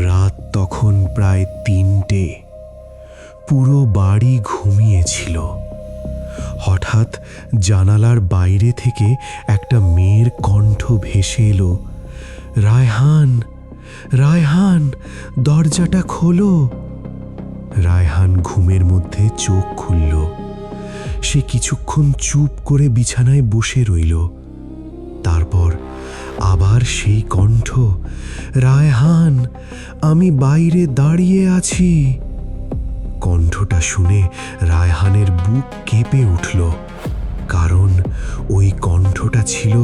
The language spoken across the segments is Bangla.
রাত তখন প্রায় ৩টে। পুরো বাড়ি ঘুমিয়েছিল। হঠাৎ জানালার বাইরে থেকে একটা মেয়ের কণ্ঠ ভেসে এলো, রায়হান, রায়হান, দরজাটা খোলো। রায়হান ঘুমের মধ্যে চোখ খুলল। সে কিছুক্ষণ চুপ করে বিছানায় বসে রইল। তারপর আবার সেই কণ্ঠ, রায়হান, আমি বাইরে দাঁড়িয়ে আছি। কণ্ঠটা শুনে রায়হানের বুক কেঁপে উঠল, কারণ ওই কণ্ঠটা ছিল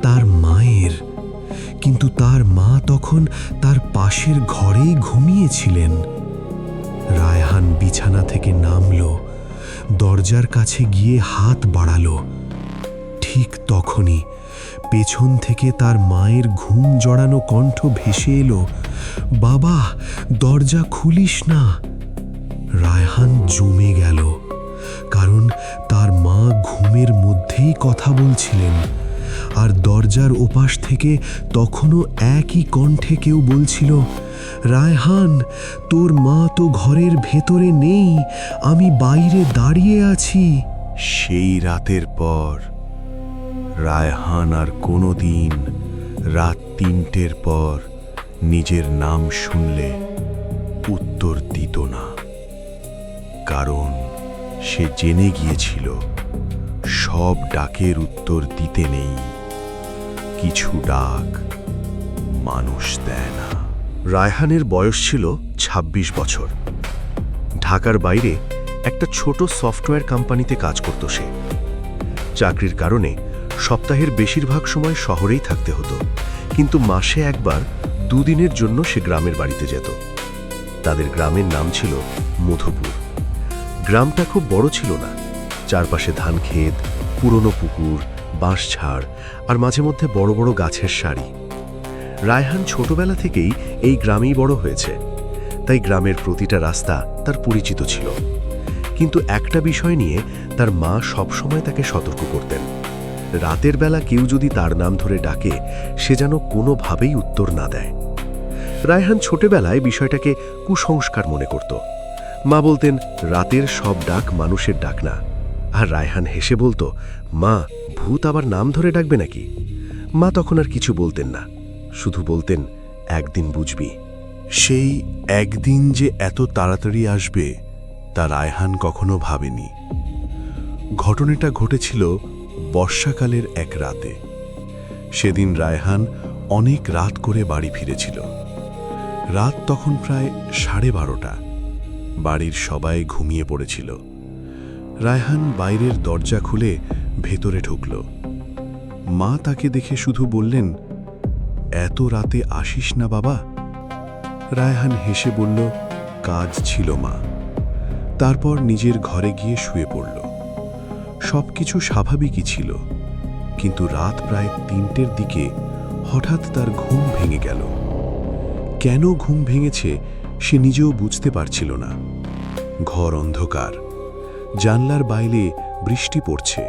তার মায়ের। কিন্তু তার মা তখন তার পাশের ঘরেই ঘুমিয়েছিলেন। রায়হান বিছানা থেকে নামল, দরজার কাছে গিয়ে হাত বাড়ালো। ঠিক তখনই পেছন থেকে তার মায়ের ঘুম জড়ানো কণ্ঠ ভেসে এলো, বাবা, দরজা খুলিস না। রায়হান জমে গেল, কারণ তার মা ঘুমের মধ্যেই কথা বলছিলেন। আর দরজার ওপাশ থেকে তখনও একই কণ্ঠে কেউ বলছিল, রায়হান, তোর মা তো ঘরের ভেতরে নেই, আমি বাইরে দাঁড়িয়ে আছি। সেই রাতের পর রায়হান আর কোনোদিন রাত ৩টের পর নিজের নাম শুনলে উত্তর দিত না, কারণ সে জেনে গিয়েছিল সব ডাকের উত্তর দিতে নেই। কিছু ডাক মানুষ দেয় না। রায়হানের বয়স ছিল ২৬ বছর। ঢাকার বাইরে একটা ছোট সফটওয়্যার কোম্পানিতে কাজ করত সে। চাকরির কারণে সপ্তাহের বেশিরভাগ সময় শহরেই থাকতে হতো, কিন্তু মাসে একবার ২ দিনের জন্য সে গ্রামের বাড়িতে যেত। তাদের গ্রামের নাম ছিল মধুপুর। গ্রামটা খুব বড় ছিল না। চারপাশে ধান ক্ষেত, পুরনো পুকুর, বাঁশঝাড় আর মাঝে মধ্যে বড় বড় গাছের সারি। রায়হান ছোটবেলা থেকেই এই গ্রামেই বড় হয়েছে, তাই গ্রামের প্রতিটা রাস্তা তার পরিচিত ছিল। কিন্তু একটা বিষয় নিয়ে তার মা সবসময় তাকে সতর্ক করতেন, রাতের বেলা কেউ যদি তার নাম ধরে ডাকে সে যেন কোনোভাবেই উত্তর না দেয়। রায়হান ছোটবেলায় বিষয়টাকে কুসংস্কার মনে করত। মা বলতেন, রাতের সব ডাক মানুষের ডাক না। আর রায়হান হেসে বলতো, মা, ভূত আবার নাম ধরে ডাকবে নাকি? মা তখন আর কিছু বলতেন না, শুধু বলতেন, একদিন বুঝবি। সেই একদিন যে এত তাড়াতাড়ি আসবে তা রায়হান কখনো ভাবেনি। ঘটনাটা ঘটেছিল বর্ষাকালের এক রাতে। সেদিন রায়হান অনেক রাত করে বাড়ি ফিরেছিল। রাত তখন প্রায় 12:30। বাড়ির সবাই ঘুমিয়ে পড়েছিল। রায়হান বাইরের দরজা খুলে ভেতরে ঢুকল। মা তাকে দেখে শুধু বললেন, এত রাতে আসিস না বাবা। রায়হান হেসে বলল, কাজ ছিল মা। তারপর নিজের ঘরে গিয়ে শুয়ে পড়ল। সবকিছু স্বাভাবিকই ছিল, কিন্তু রাত প্রায় ৩টের দিকে হঠাৎ তার ঘুম ভেঙে গেল। কেন ঘুম ভেঙেছে সে নিজেও বুঝতে পারছিল না। ঘর অন্ধকার, জানলার বাইরে বৃষ্টি পড়ছে।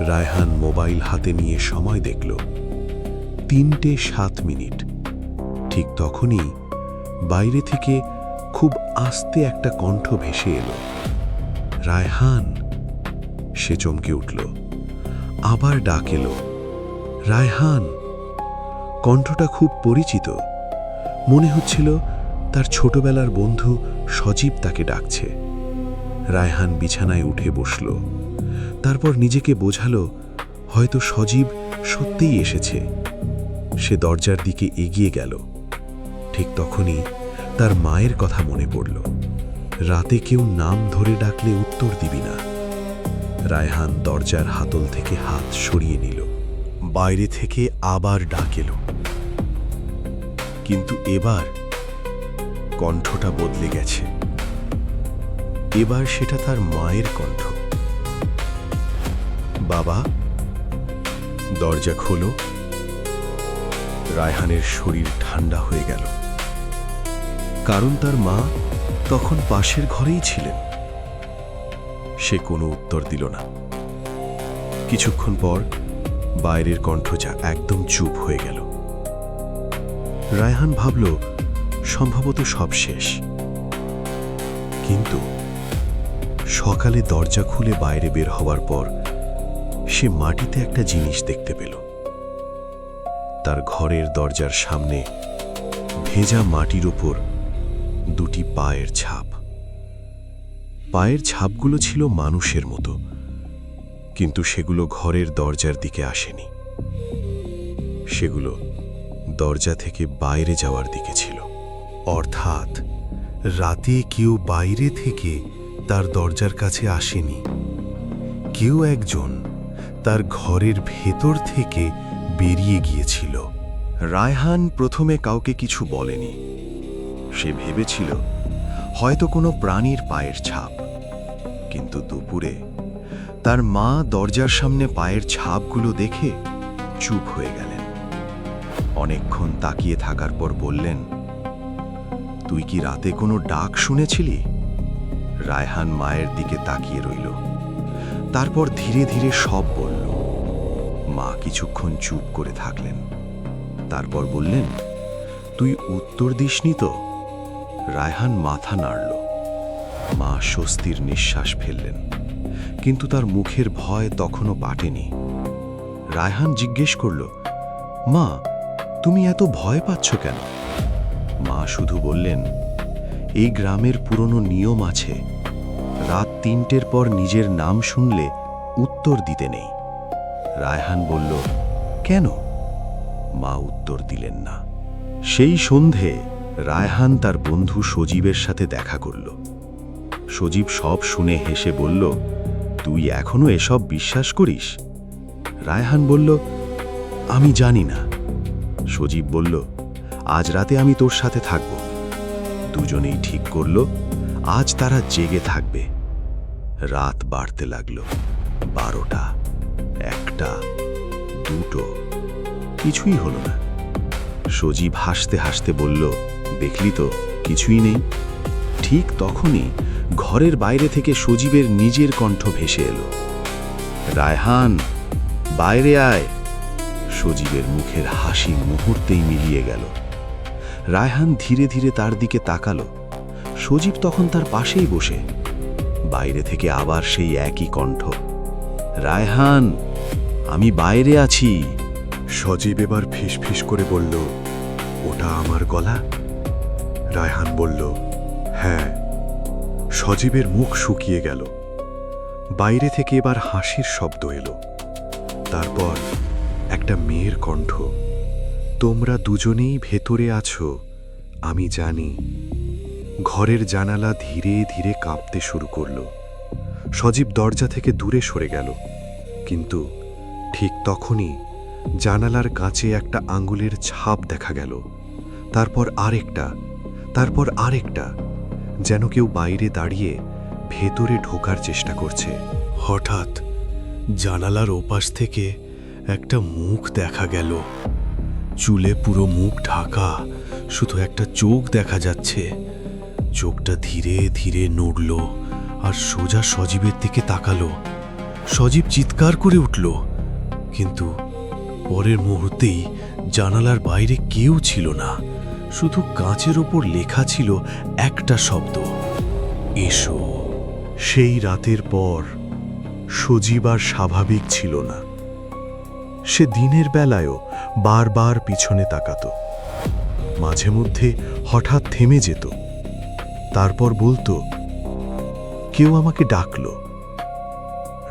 রায়হান মোবাইল হাতে নিয়ে সময় দেখল, ৩:০৭। ঠিক তখনই বাইরে থেকে খুব আস্তে একটা কণ্ঠ ভেসে এলো, রায়হান। সে চমকে উঠল। আবার ডাক এলো, রায়হান। কণ্ঠটা খুব পরিচিত। মনে হচ্ছিল তার ছোটবেলার বন্ধু সজীব তাকে ডাকছে। রায়হান বিছানায় উঠে বসল। তারপর নিজেকে বোঝালো, হয়তো সজীব সত্যিই এসেছে। সে দরজার দিকে এগিয়ে গেল। ঠিক তখনই তার মায়ের কথা মনে পড়ল, রাতে কেউ নাম ধরে ডাকলে উত্তর দিবি না। রায়হান দরজার হাতল থেকে হাত সরিয়ে নিল। বাইরে থেকে আবার ডাক এলো, কিন্তু এবার কণ্ঠটা বদলে গেছে। এবার সেটা তার মায়ের কণ্ঠ। বাবা, দরজা খোলো। রায়হানের শরীর ঠান্ডা হয়ে গেল, কারণ তার মা তখন পাশের ঘরেই ছিলেন। সে কোনো উত্তর দিল না। কিছুক্ষণ পর বাইরের কণ্ঠ যা একদম চুপ হয়ে গেল। রায়হান ভাবল, সম্ভবত সব শেষ। কিন্তু সকালে দরজা খুলে বাইরে বের হওয়ার পর সে মাটিতে একটা জিনিস দেখতে পেল। তার ঘরের দরজার সামনে ভেজা মাটির ওপর দুটি পায়ের ছাপ। পায়ের ছাপগুলো ছিল মানুষের মতো, কিন্তু সেগুলো ঘরের দরজার দিকে আসেনি। সেগুলো দরজা থেকে বাইরে যাওয়ার দিকে ছিল। অর্থাৎ রাতে কেউ বাইরে থেকে তার দরজার কাছে আসেনি, কেউ একজন তার ঘরের ভেতর থেকে বেরিয়ে গিয়েছিল। রায়হান প্রথমে কাউকে কিছু বলেনি। সে ভেবেছিল হয়তো কোনো প্রাণীর পায়ের ছাপ। কিন্তু দুপুরে তার মা দরজার সামনে পায়ের ছাপগুলো দেখে চুপ হয়ে গেলেন। অনেকক্ষণ তাকিয়ে থাকার পর বললেন, তুই কি রাতে কোনো ডাক শুনেছিলি? রায়হান মায়ের দিকে তাকিয়ে রইল। তারপর ধীরে ধীরে সব বলল। মা কিছুক্ষণ চুপ করে থাকলেন। তারপর বললেন, তুই উত্তর দিসনি তো? রায়হান মাথা নাড়ল। মা স্বস্তির নিঃশ্বাস ফেললেন, কিন্তু তার মুখের ভয় তখনও পাটেনি। রায়হান জিজ্ঞেস করল, মা, তুমি এত ভয় পাচ্ছ কেন? মা শুধু বললেন, এই গ্রামের পুরনো নিয়ম আছে, রাত ৩টের পর নিজের নাম শুনলে উত্তর দিতে নেই। রায়হান বলল, কেন? মা উত্তর দিলেন না। সেই সন্ধে রায়হান তার বন্ধু সজীবের সাথে দেখা করল। সজীব সব শুনে হেসে বলল, তুই এখনো এসব বিশ্বাস করিস? রায়হান বলল, আমি জানি না। সজীব বলল, আজ রাতে আমি তোর সাথে থাকব। দুজনেই ঠিক করল আজ তারা জেগে থাকবে। রাত বাড়তে লাগলো। 12টা, 1টা, 2টো, কিছুই হলো না। সজীব হাসতে হাসতে বলল, দেখলি তো, কিছুই নেই। ঠিক তখনই ঘরের বাইরে থেকে সজীবের নিজের কণ্ঠ ভেসে এলো, রায়হান, বাইরে আয়। সজীবের মুখের হাসি মুহূর্তেই মিলিয়ে গেল। রায়হান ধীরে ধীরে তার দিকে তাকালো। সজীব তখন তার পাশেই বসে। বাইরে থেকে আবার সেই একই কণ্ঠ, রায়হান, আমি বাইরে আছি। সজীব এবার ফিসফিস করে বলল, ওটা আমার গলা? রায়হান বলল, হ্যাঁ। সজীবের মুখ শুকিয়ে গেল। বাইরে থেকে এবার হাসির শব্দ এলো। তারপর একটা মেয়ের কণ্ঠ, তোমরা দুজনেই ভেতরে আছো, আমি জানি। ঘরের জানালা ধীরে ধীরে কাঁপতে শুরু করল। সজীব দরজা থেকে দূরে সরে গেল, কিন্তু ঠিক তখনই জানালার কাছে একটা আঙ্গুলের ছাপ দেখা গেল। তারপর আরেকটা, তারপর আরেকটা, যেন কেউ বাইরে দাঁড়িয়ে ভেতরে ঢোকার চেষ্টা করছে। হঠাৎ জানালার ওপাশ থেকে একটা মুখ দেখা গেল। চুলে পুরো মুখ ঢাকা, শুধু একটা চোখ দেখা যাচ্ছে। চোখটা ধীরে ধীরে নড়ল আর সোজা সজীবের দিকে তাকালো। সজীব চিৎকার করে উঠল, কিন্তু পরের মুহূর্তেই জানালার বাইরে কেউ ছিল না। শুধু কাঁচের ওপর লেখা ছিল একটা শব্দ, এসো। সেই রাতের পর সজীব আর স্বাভাবিক ছিল না। সে দিনের বেলায়ও বারবার পিছনে তাকাতো। মাঝে মধ্যে হঠাৎ থেমে যেত। তারপর বলতো, কেউ আমাকে ডাকলো।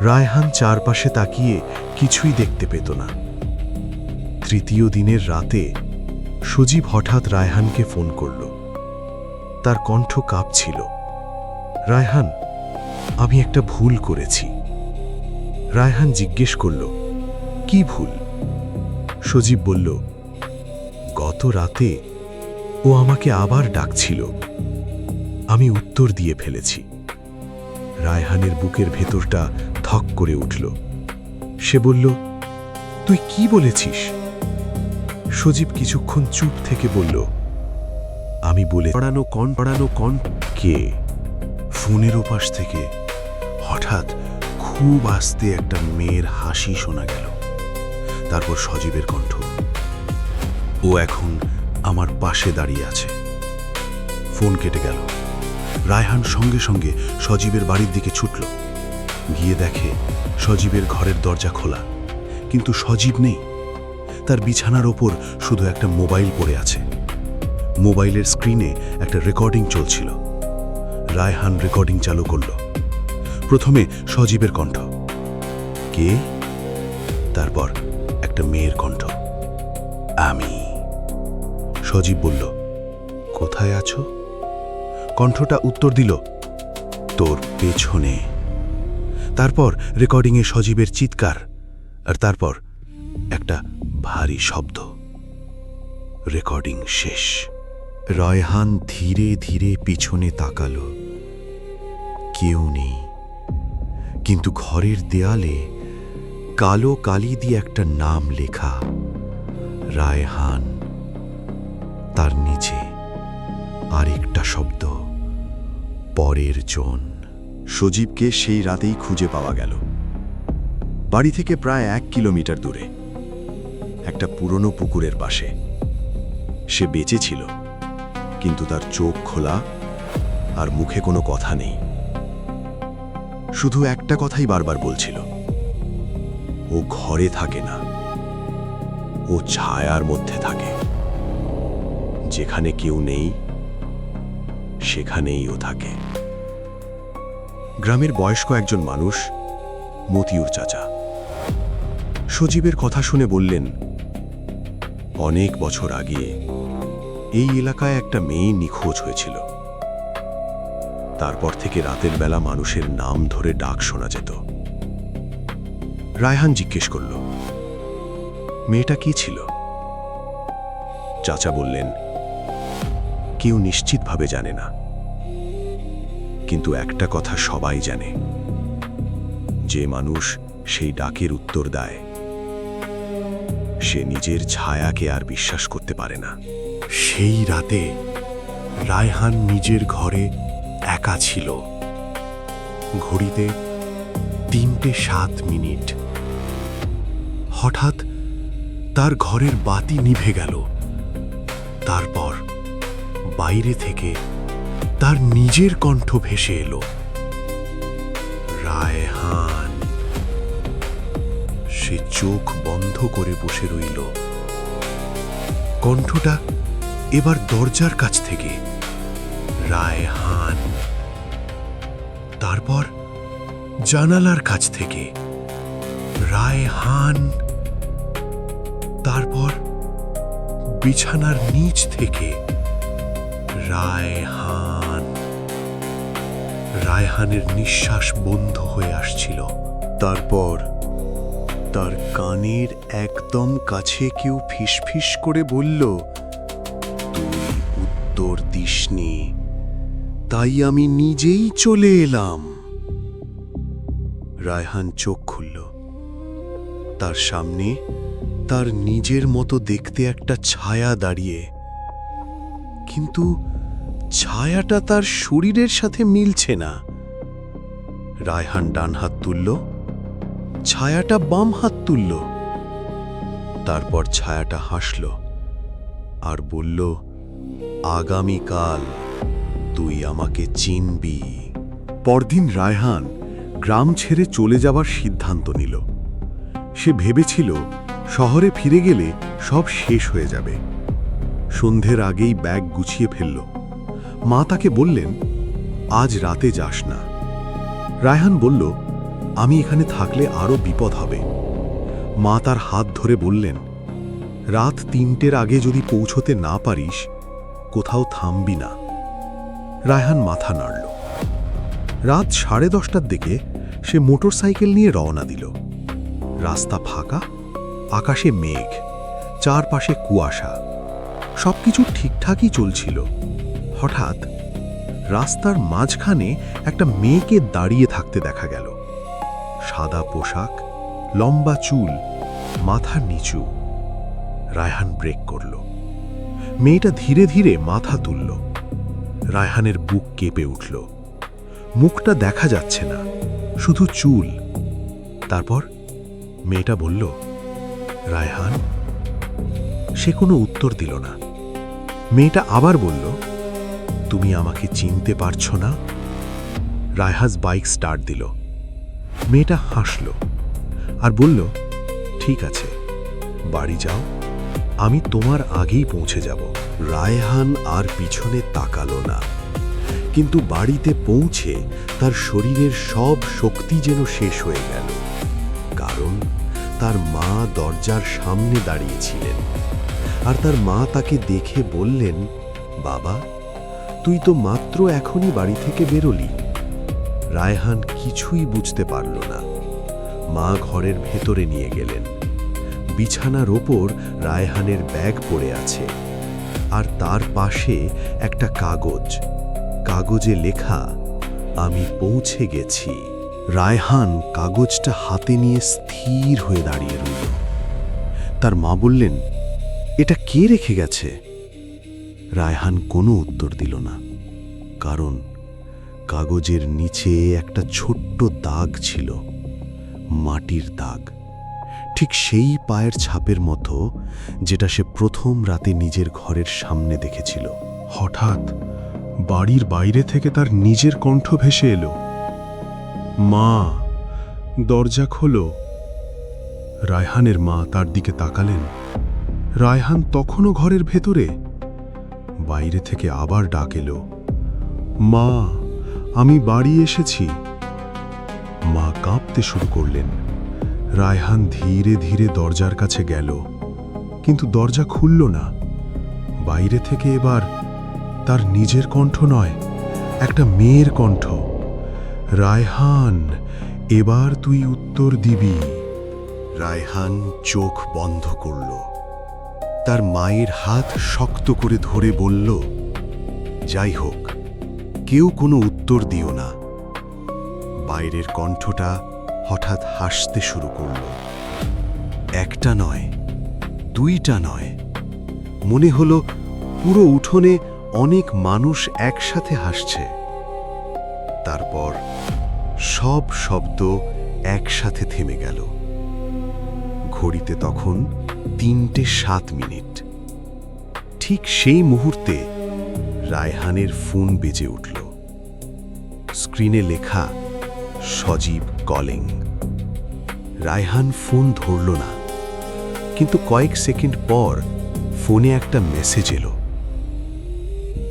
রায়হান চারপাশে তাকিয়ে কিছুই দেখতে পেত না। তৃতীয় দিনের রাতে সজীব হঠাৎ রায়হানকে ফোন করল। তার কণ্ঠ কাঁপছিল, রায়হান, আমি একটা ভুল করেছি। রায়হান জিজ্ঞেস করল, কি ভুল? সজীব বলল, গত রাতে ও আমাকে আবার ডাকছিল, আমি উত্তর দিয়ে ফেলেছি। রায়হানের বুকের ভেতরটা ধক করে উঠল। সে বলল, তুই কি বলেছিস? সজীব কিছুক্ষণ চুপ থেকে বলল, আমি বলে পড়ানো কন। কে? ফোনের ওপাশ থেকে হঠাৎ খুব আস্তে একটা মেয়ের হাসি শোনা গেল। তারপর সজীবের কণ্ঠ, ও এখন আমার পাশে দাঁড়িয়ে আছে, ফোন কেটে গেল। রায়হান সঙ্গে সঙ্গে সজীবের বাড়ির দিকে ছুটল। গিয়ে দেখে সজীবের ঘরের দরজা খোলা, কিন্তু সজীব নেই। তার বিছানার ওপর শুধু একটা মোবাইল পড়ে আছে। মোবাইলের স্ক্রিনে একটা রেকর্ডিং চলছিল। রায়হান রেকর্ডিং চালু করল। প্রথমে সজীবের কণ্ঠ, কে? তারপর একটা মেয়ের কণ্ঠ, আমি। সজীব বলল, কোথায় আছো? কণ্ঠটা উত্তর দিল, তোর পেছনে। তারপর রেকর্ডিংয়ে সজীবের চিৎকার, আর তারপর একটা ভারী শব্দ। রেকর্ডিং শেষ। রায়হান ধীরে ধীরে পিছনে তাকালো। কেউ নেই, কিন্তু ঘরের দেয়ালে কালো কালি দিয়ে একটা নাম লেখা, রায়হান। তার নিচে আরেকটা শব্দ, পরের জন। সজীবকে সেই রাতেই খুঁজে পাওয়া গেল। বাড়ি থেকে প্রায় 1 কিলোমিটার দূরে একটা পুরনো পুকুরের পাশে। সে বেঁচে ছিল, কিন্তু তার চোখ খোলা আর মুখে কোনো কথা নেই। শুধু একটা কথাই বারবার বলছিল, ও ঘরে থাকে না, ও ছায়ার মধ্যে থাকে। যেখানে কেউ নেই সেখানেই ও থাকে। গ্রামের বয়স্ক একজন মানুষ, মতিউর চাচা, সজীবের কথা শুনে বললেন, অনেক বছর আগে এই এলাকায় একটা মেয়ে নিখোঁজ হয়েছিল। তারপর থেকে রাতের বেলা মানুষের নাম ধরে ডাক শোনা যেত। রায়হান জিজ্ঞেস করল, মেয়েটা কি ছিল? চাচা বললেন, কেউ নিশ্চিতভাবে জানে না, কিন্তু একটা কথা সবাই জানে, যে মানুষ সেই ডাকের উত্তর দেয় সে নিজের ছায়াকে আর বিশ্বাস করতে পারে না। সেই রাতে রায়হান নিজের ঘরে একা ছিল। ঘড়িতে 3:07। হঠাৎ তার ঘরের বাতি নিভে গেল। তারপর বাইরে থেকে তার নিজের কণ্ঠ ভেসে এলো, রায়হান। সে চোখ বন্ধ করে বসে রইল। কণ্ঠটা এবার দরজার কাছ থেকে, রায়হান। তারপর জানালার কাছ থেকে, রায়হান। তারপর বিছানার নিচ থেকে, রায়হান। রায়হানের নিঃশ্বাস বন্ধ হয়ে আসছিল। তারপর তার কানের একদম কাছে কেউ ফিসফিস করে বলল, তুই উত্তর দিসনি, তাই আমি নিজেই চলে এলাম। রায়হান চোখ খুলল। তার সামনে তার নিজের মতো দেখতে একটা ছায়া দাঁড়িয়ে, কিন্তু ছায়াটা তার শরীরের সাথে মিলছে না। রায়হান ডান হাত তুলল, ছায়াটা বাম হাত তুলল। তারপর ছায়াটা হাসল আর বলল, আগামীকাল তুই আমাকে চিনবি। পরদিন রায়হান গ্রাম ছেড়ে চলে যাবার সিদ্ধান্ত নিল। সে ভেবেছিল শহরে ফিরে গেলে সব শেষ হয়ে যাবে। সন্ধ্যের আগেই ব্যাগ গুছিয়ে ফেলল। মা তাকে বললেন, আজ রাতে যাস না। রায়হান বলল, আমি এখানে থাকলে আরো বিপদ হবে। মা তার হাত ধরে বললেন, রাত 3টের আগে যদি পৌঁছতে না পারিস, কোথাও থামবি না। রায়হান মাথা নাড়ল। রাত 10:30টার দিকে সে মোটরসাইকেল নিয়ে রওনা দিল। রাস্তা ফাঁকা, আকাশে মেঘ, চারপাশে কুয়াশা। সবকিছু ঠিকঠাকই চলছিল। হঠাৎ রাস্তার মাঝখানে একটা মেয়েকে দাঁড়িয়ে থাকতে দেখা গেল। সাদা পোশাক, লম্বা চুল, মাথা নিচু। রায়হান ব্রেক করল। মেয়েটা ধীরে ধীরে মাথা তুলল। রায়হানের বুক কেঁপে উঠল। মুখটা দেখা যাচ্ছে না, শুধু চুল। তারপর মেয়েটা বলল, রায়হান। সে কোনো উত্তর দিল না। মেয়েটা আবার বলল, তুমি আমাকে চিনতে পারছো না? রায়হান বাইক স্টার্ট দিল। মেয়েটা হাসল আর বলল, ঠিক আছে, বাড়ি যাও, আমি তোমার আগেই পৌঁছে যাব। রায়হান আর পিছনে তাকালো না, কিন্তু বাড়িতে পৌঁছে তার শরীরের সব শক্তি যেন শেষ হয়ে গেল। কারণ তার মা দরজার সামনে দাঁড়িয়েছিলেন, আর তার মা তাকে দেখে বললেন, বাবা, তুই তো মাত্র এখনই বাড়ি থেকে বেরোলি। রায়হান কিছুই বুঝতে পারল না। মা ঘরের ভেতরে নিয়ে গেলেন। বিছানার ওপর রায়হানের ব্যাগ পড়ে আছে, আর তার পাশে একটা কাগজ। কাগজে লেখা, আমি পৌঁছে গেছি। রায়হান কাগজটা হাতে নিয়ে স্থির হয়ে দাঁড়িয়ে রইল। তার মা বললেন, এটা কে রেখে গেছে? রায়হান কোনো উত্তর দিল না, কারণ কাগজের নিচে একটা ছোট্ট দাগ ছিল, মাটির দাগ, ঠিক সেই পায়ের ছাপের মতো যেটা সে প্রথম রাতে নিজের ঘরের সামনে দেখেছিল। হঠাৎ বাড়ির বাইরে থেকে তার নিজের কণ্ঠ ভেসে এলো, মা, দরজা খোলো। রায়হানের মা তার দিকে তাকালেন। রায়হান তখনও ঘরের ভেতরে। বাইরে থেকে আবার ডাক এলো, মা, আমি বাড়ি এসেছি। মা কাঁপতে শুরু করলেন। রায়হান ধীরে ধীরে দরজার কাছে গেল, কিন্তু দরজা খুলল না। বাইরে থেকে এবার তার নিজের কণ্ঠ নয়, একটা মেয়ের কণ্ঠ। রায়হান, এবার তুই উত্তর দিবি। রায়হান চোখ বন্ধ করল। তার মায়ের হাত শক্ত করে ধরে বলল, যাই হোক, কেউ কোনো উত্তর দিও না। বাইরের কণ্ঠটা হঠাৎ হাসতে শুরু করল। একটা নয়, দুইটা নয়, মনে হলো পুরো উঠোনে অনেক মানুষ একসাথে হাসছে। তারপর সব শব্দ একসাথে থেমে গেল। ঘড়িতে তখন 3:07। ঠিক সেই মুহূর্তে রায়হানের ফোন বেজে উঠল। স্ক্রিনে লেখা, সজীব কলিং। রায়হান ফোন ধরল না, কিন্তু কয়েক সেকেন্ড পর ফোনে একটা মেসেজ এলো,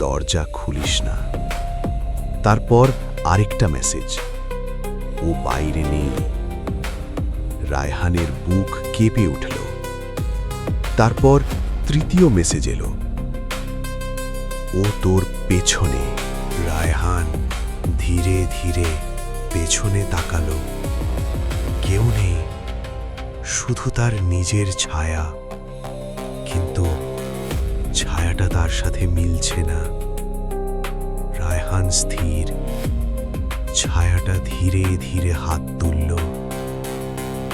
দরজা খুলিস না। তারপর আরেকটা মেসেজ, ও বাইরে নেই। রায়হানের বুক কেঁপে উঠল। তারপর তৃতীয় মেসেজ এলো, ও তোর পেছনে। রায়হান ধীরে ধীরে পেছনে তাকালো। কেউ নেই, শুধু তার নিজের ছায়া। কিন্তু ছায়াটা তার সাথে মিলছে না। রায়হান স্থির। ছায়াটা ধীরে ধীরে হাত তুলল।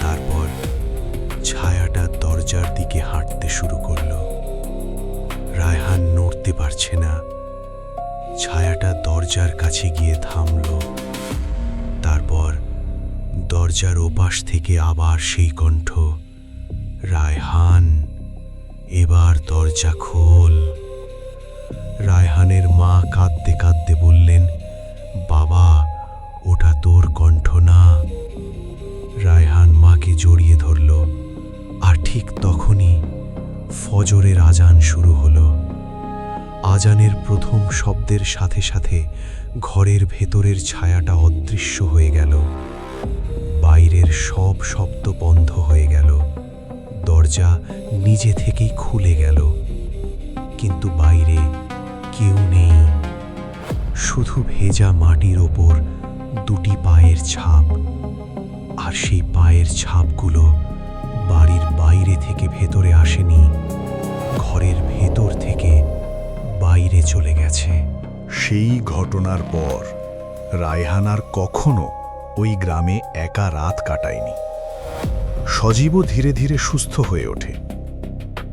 তারপর ছায়াটা দরজার দিকে হাঁটতে শুরু করল। রায়হান নড়তে পারছে না। ছায়াটা দরজার কাছে গিয়ে থামল। তারপর দরজার ওপাশ থেকে আবার সেই কণ্ঠ, রায়হান, এবার দরজা খোল। রায়হানের মা কাঁদতে কাঁদতে বললেন, বাবা, ওটা তোর কণ্ঠ না। রায়হান মাকে জড়িয়ে ধরল। আর ঠিক তখনই ফজরের আজান শুরু হলো। আজানের প্রথম শব্দের সাথে সাথে ঘরের ভেতরের ছায়াটা অদৃশ্য হয়ে গেল। বাইরের সব শব্দ বন্ধ হয়ে গেল। দরজা নিজে থেকেই খুলে গেল। কিন্তু বাইরে কেউ নেই, শুধু ভেজা মাটির ওপর দুটি পায়ের ছাপ। আর সেই পায়ের ছাপগুলো বাড়ির বাইরে থেকে ভেতরে আসেনি, ঘরের ভেতর থেকে বাইরে চলে গেছে। সেই ঘটনার পর রায়হান আর কখনো ওই গ্রামে একা রাত কাটায়নি। সজীবও ধীরে ধীরে সুস্থ হয়ে ওঠে।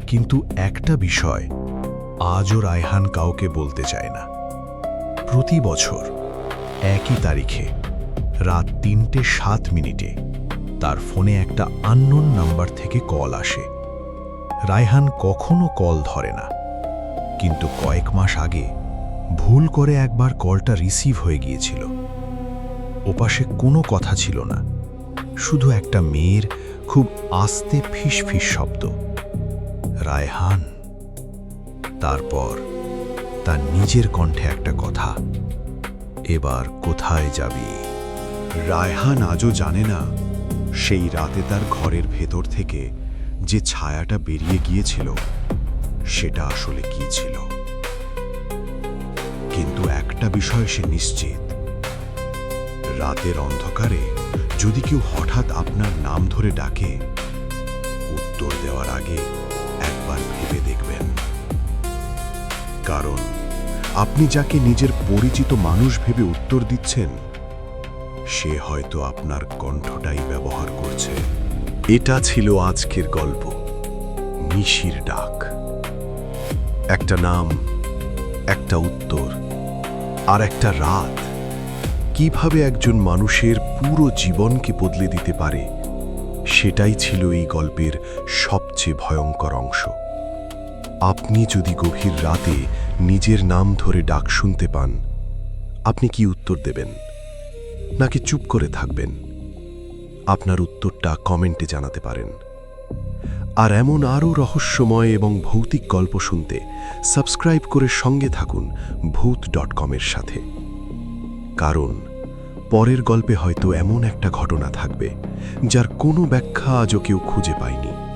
কিন্তু একটা বিষয় আজও রায়হান কাউকে বলতে চায় না। প্রতি বছর একই তারিখে রাত 3:07 তার ফোনে একটা আননোন নাম্বার থেকে কল আসে। রায়হান কখনো কল ধরে না, কিন্তু কয়েক মাস আগে ভুল করে একবার কলটা রিসিভ হয়ে গিয়েছিল। ওপাশে কোনো কথা ছিল না, শুধু একটা মেয়ের খুব আস্তে ফিসফিস শব্দ, রায়হান। তারপর তার নিজের কণ্ঠে একটা কথা, এবার কোথায় যাবি? রায়হান আজও জানে না সেই রাতে তার ঘরের ভেতর থেকে যে ছায়াটা বেরিয়ে গিয়েছিল সেটা আসলে কি ছিল। কিন্তু একটা বিষয় সে নিশ্চিত, রাতের অন্ধকারে যদি কেউ হঠাৎ আপনার নাম ধরে ডাকে, উত্তর দেওয়ার আগে একবার ভেবে দেখবেন। কারণ আপনি যাকে নিজের পরিচিত মানুষ ভেবে উত্তর দিচ্ছেন, সে হয়তো আপনার কণ্ঠটাই ব্যবহার করছে। এটা ছিল আজকের গল্প, নিশির ডাক। একটা নাম, একটা উত্তর, আর একটা রাত কিভাবে একজন মানুষের পুরো জীবনকে বদলে দিতে পারে, সেটাই ছিল এই গল্পের সবচেয়ে ভয়ঙ্কর অংশ। আপনি যদি গভীর রাতে নিজের নাম ধরে ডাক শুনতে পান, আপনি কি উত্তর দেবেন, নাকি চুপ করে থাকবেন? আপনার উত্তরটা কমেন্টে জানাতে পারেন। আর এমন আরও রহস্যময় এবং ভৌতিক গল্প শুনতে সাবস্ক্রাইব করে সঙ্গে থাকুন ভূত.com-এর সাথে। কারণ পরের গল্পে হয়তো এমন একটা ঘটনা থাকবে যার কোনো ব্যাখ্যা আজও কেউ খুঁজে পায়নি।